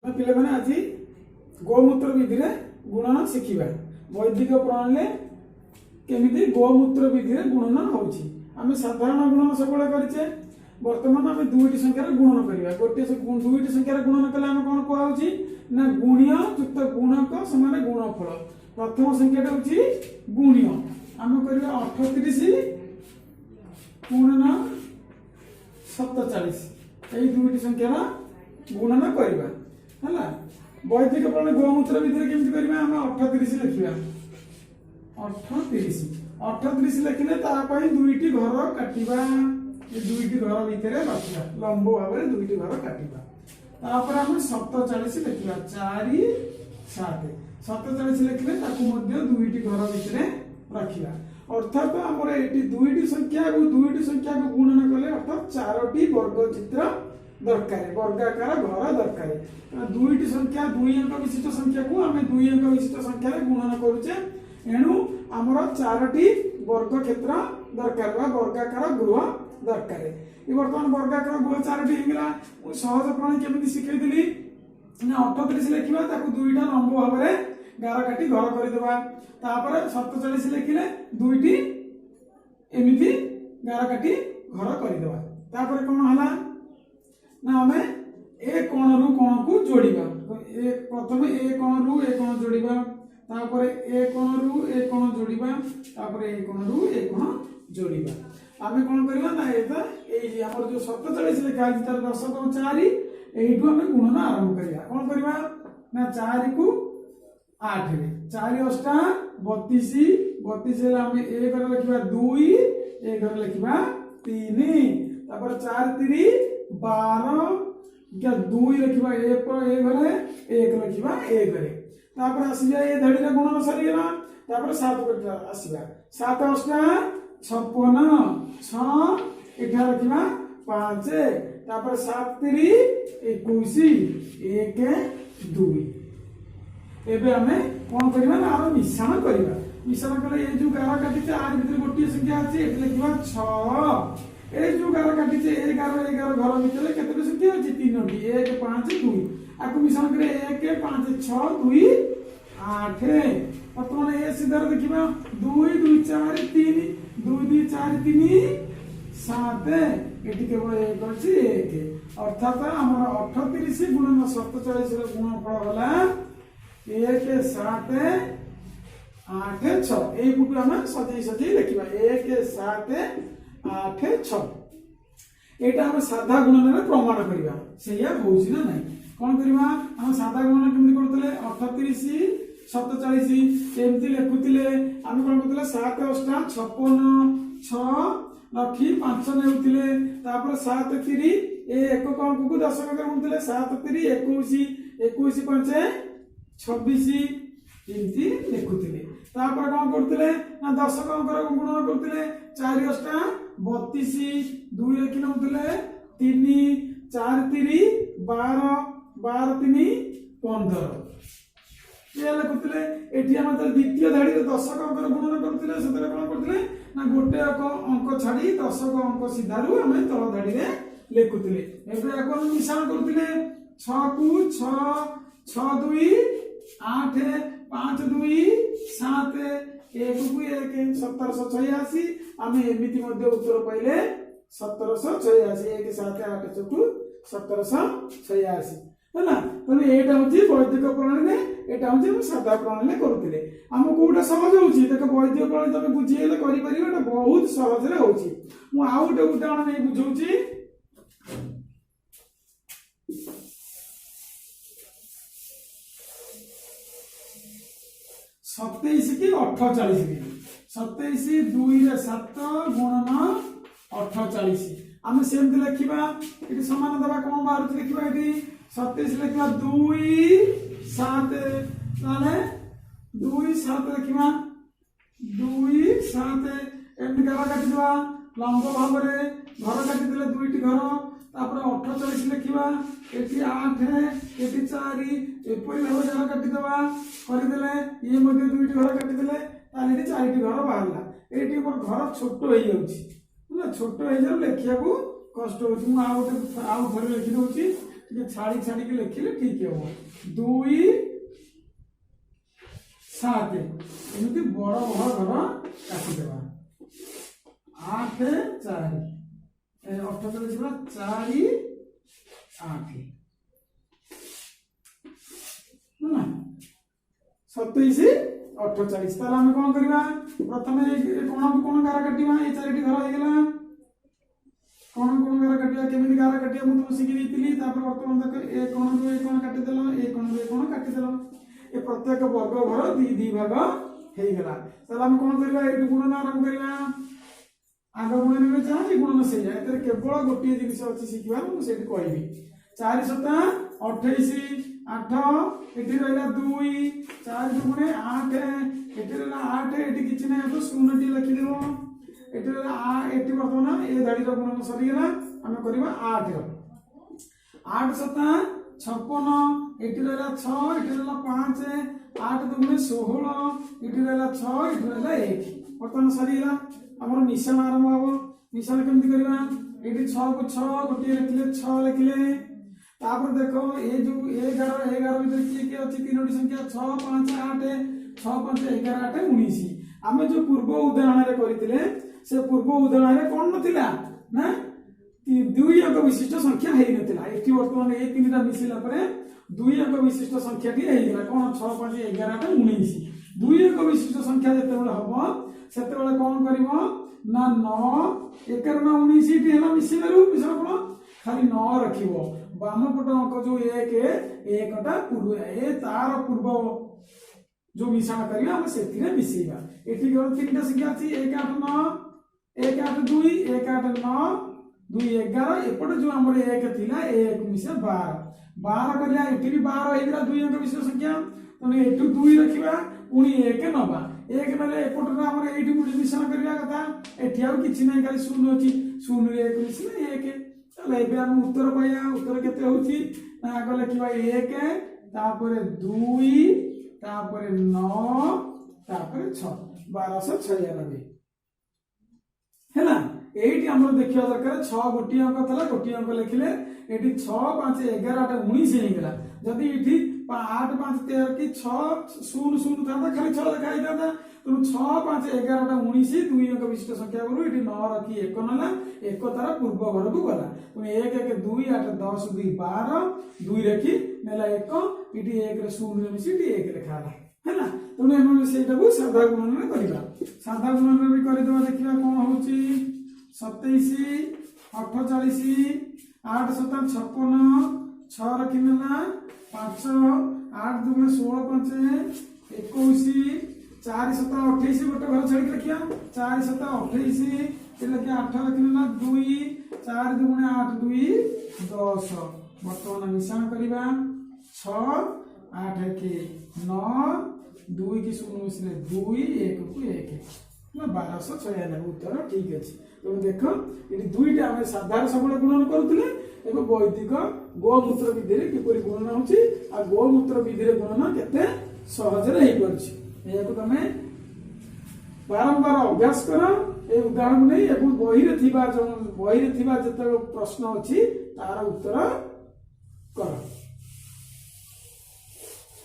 पे आज गोमूत्र विधि गुणन शिखा वैदिक प्रणाली केमी गोमूत्र विधि गुणन होमें साधारण गुणन सब करे बर्तमान आम दुईट संख्यार गुणन करवा गोटे दुईट संख्यार गुणन कले आम कौन कहुच्छी ना गुणीय युक्त गुणक समान गुणफल प्रथम संख्या हूँ गुणीय आम कर 38 गुणन 47 यही दुईट संख्यार गुणन करवा है वैदिक प्रणाली गोमूत्र विधि केमती करवा आम 38 लिखा 38 लिखिले दुईटी घर काटिबा दुईटी घर भितर रखा लंब भाव में दुईटी घर काटिबा आम 47 लिखा 4 7 47 लिखिले दुईटी घर भितर रखा अर्थात आम ये दुईटी संख्या को गुणन कले अर्थात 4टी वर्ग चित्र दरकार वर्गाकार घर दरकार दुईटी संख्या 2 अंक विशिष्ट संख्या को आम 2 अंक विशिष्ट संख्या गुणन करुचे एणु आमर 4टी वर्ग क्षेत्र दरकार वर्गाकार गृह दरकार ये बर्तमान वर्गाकार गृह 4टी होगा सहज प्रणाली केमी शिखेदी ना 38 लिखा दुईटा लंब भाव में गार काटी घर करदेवा 47 लिखिले दुईटी एमती गार काटी घर करदेवा कौन है ना आम ए कोण रु कोण को जोड़िबा प्रथम ए कोण रु ए कोण जोड़िबा तापर ए कोण रु ए कोण जोड़िबा तापर ए कोण रु ए कोण जोड़िबा आमे कोन करबा ना एता ए हमर जो 47 लिखा है तार 10 को 4 एठू आमे गुणन आरंभ करिया कोन करबा ना 4 को 8 रे 4 अष्टा 32 32 रे आमे ए कर लिखबा 2 ए कर लिखबा 3 तापर 4 3 12 क्या 2 लिखा ए घरे 1 लिखा ए घरे आसवा ए धड़ी गुणन सरीगला 7 आसवा 7 अष्टा 56 6 एठा लिखा 5 7 3 21 1 2 एबे हमें कौन करबा ना आरो मिश्रण करबा मिश्रण कले ए जो गारा काटी आर भीतर गोटी संख्या अछि एठी लिखबा 6 ए जो गार काटी 11 11 घर भितर केते संख्या अछि 3टी 1 5 2 आकु मिश्रण करे 1 5 6 2 8 वर्तमान ए सीधा देखिबा 2 2 4 3 2 2 4 3 7 एटी केवल 1 अछि 1 अर्थात हमर 38 गुणन 47 ର गुणफल होला 1 7 8 6 एई बुक हम सजै सजै लिखिबा 1 7 8 6 एटा हम साधा गुणन रे प्रमाण करिबा सेया होउछि ना नाही कोन करिबा हम साधा गुणन केमति करतले 38 47 एमति लेखुतिले हम कोन करतले 7 अष्टा 56 6 रखी 5 नेउतिले तापर 7 3 ए एक अंक को 10 अंक गुणुतिले 7 3 21 21 5 26 एमति लेखुतिले तापर कोन करतले ना 10 अंक गुणन करतले 4 अष्टा 32 2 लिखि नउतिले 3 4 3 12 12 3 15 ये लिखुतिले एठी हम द्वितीय धाड़ी 10 अंक गुणन करतले सेतरे कोन करतले ना गोटे अंक छाड़ी 10 अंक सीधारू हम तल धाड़ी रे लिखुतिले एबे ako मिश्रण करतले 6 को 6 6 2 8 5 2 7 1 को 1 1786 आमे एमिति मध्ये उत्तर पाइले 1786 1 7 8 चकु 1786 हैना तने एटा होची वैदिक प्रणाली ने एटा होची हम सादा प्रणाली करूतिले हम कोटा सहज होची देख वैदिक प्रणाली तमे बुझिएले करि परिबो एटा बहुत सहज रे होची मु आउटे उदाहरण नै बुझौची 27 की 48 की 27 2 रे 7 गुणन 48 आमे सेम लिखिबा एटी समान दबा कोन बाहर लिखिबा एटी 27 लिखिबा 2 7 ताले 2 7 लिखिबा 2 7 एमती गारा काटी दवा लंब भाव रे घर काटी देले दुईटी घर तापर 48 लिखिबा एटी 8 एटी 4 एपरि भाव गारा काटी दवा करि देले ये मध्ये दुईटी घर काटी देले ताले 4टी घर बाहरला एटी मोर घर छोट होई जाउची ना छोट होई जाउ लेखिया को कष्ट होची मु आउ थरे लिखि दउची ଟିକେ ଛାଡ଼ି ଛାଡ଼ିକି ଲେଖିଲେ ଠିକ ହେବ। 2 7 ଏମିତି ବଡ଼ ବଡ଼ ଘର କାଟିଦେବା। 8 4 48 4 8 ना 27 48। ताले हम कौन करबा प्रथमे कोन गार काटिबा। ए चारिटी घर हो गेला। कोन गार काटिबा केमिति गार काटिबा मु तुम सिखि दितिली। तापर वर्तमान तक ए कोन काटि देलो ए कोन काटि देलो। ए प्रत्येक वर्ग घर दी भाग हे गेला। ताले हम कौन करबा ए गुणन आरंभ करबा। आग गुणन में जा ए गुणन से जा एतर केवल गोटिए जिनिस अछि सिखिबा मु सेठी कहबी। 4 7 28 8 एठी रहला 2 4 दुगुणे 8 एठी रहला 8 एठी किछि नै तो 0 टी लिखि देबो। एठी रहला एठी वर्तमान ए दाडी रो गुणन सरी गेला। हम करबा 8 रो 8 7 56 एठी रहला 6 एठी रहला 5 8 दुगुणे 16 एठी रहला 6 एठी रहला 1 वर्तमान सरी गेला। हमर मिशन आरंभ हबो। मिशन केमति करबा एठी 6 को 6 गोटी लिखले 6 लिखले। तापर देखो ए जो 11 भीतर की अछि तीनोटी संख्या 6 5 8 6 5 11 8 19। आमे जो पूर्व उदाहरण रे करितिले से पूर्व उदाहरण रे कोन नथिला ना 2 अंक विशिष्ट संख्या हेइ नथिला। एठी वर्तमान ए तीनटा मिसिला परे 2 अंक विशिष्ट संख्या टी हेइ गेला। कोन 6 5 11 8 19 2 अंक विशिष्ट संख्या जते बेले हबो सेते बेले कोन करिवो ना 9 11 ना 19 टी हेला मिसिलारु मिसर कोन खाली 9 रखिवो। बाम पट अंक जो 1 टा पूर्व ए तार पूर्व जो मिश्रण करिया हम सेथिरे मिसेइबा। एठी गयो तीनटा संख्या अछि 1 8 9 1 8 2 1 8 9 2 11 एपटे जो हमर 1 थिला 1 मिसे 12 करिया एठी भी 12 हेइला 2 अंक विशिष्ट संख्या तने एठु 2 रखिबा पुनी 1 नबा 1 नले एपटे हमर एठी मुडी मिश्रण करिया कथा। एठी आ किछि नै खाली 0 अछि 0 रे 1 मिसले 1 चले एबे हम उत्तर पाया। उत्तर केते होची ना आगे लिखिबा 1 तापर 2 तापर 9 तापर 6 1296 हैला। एठी हमर देखिया दरकार 6 गोटी अंक थला गोटी अंक लिखिले एठी 6 5 11 8 19 हे गेला। जदी एठी 8 5 13 की 6 0 0 था खाली 6 लिखा हिता तो 6 5 11 8 19 2 अंक विशिष्ट संख्या करू एठी 9 रखी 1 नला 1 तारा पूर्व घर को गला। पुनी 1 1 2 8 10 2 12 2 रखी नेला 1 एठी 1 रे 0 रे मिसी एठी 1 लिखा है हैला। तने हम सेटा को साधा गुणन में करिबा। साधा गुणन में भी करि देबा। देखिबा कोन होची 27 48 8 7 56 6 रखी नेला 5 8 2 16 5 21 4 7 28 गोटे घर छाड़ी रखिया 4 7 28 ए लखिया 8 रखी नेला 2 4 2 8 2 10 वर्तमान मिश्रण करिबा 6 8 के 9 2 की 0 मिसले 2 1 को 1 ना 1296 उत्तर ठीक अछि। तो देखो ये दुईटा हम साधारण सबले गुणन करथले एगो वैदिक गोमूत्र विधि रे किपरि गुणन होछि आ गोमूत्र विधि रे गुणन केते सहज रे हे परछि। एको तमे बारंबार अभ्यास करो। ए उदाहरण नै एगो बही रे थिबा जते प्रश्न अछि तार उत्तर करो।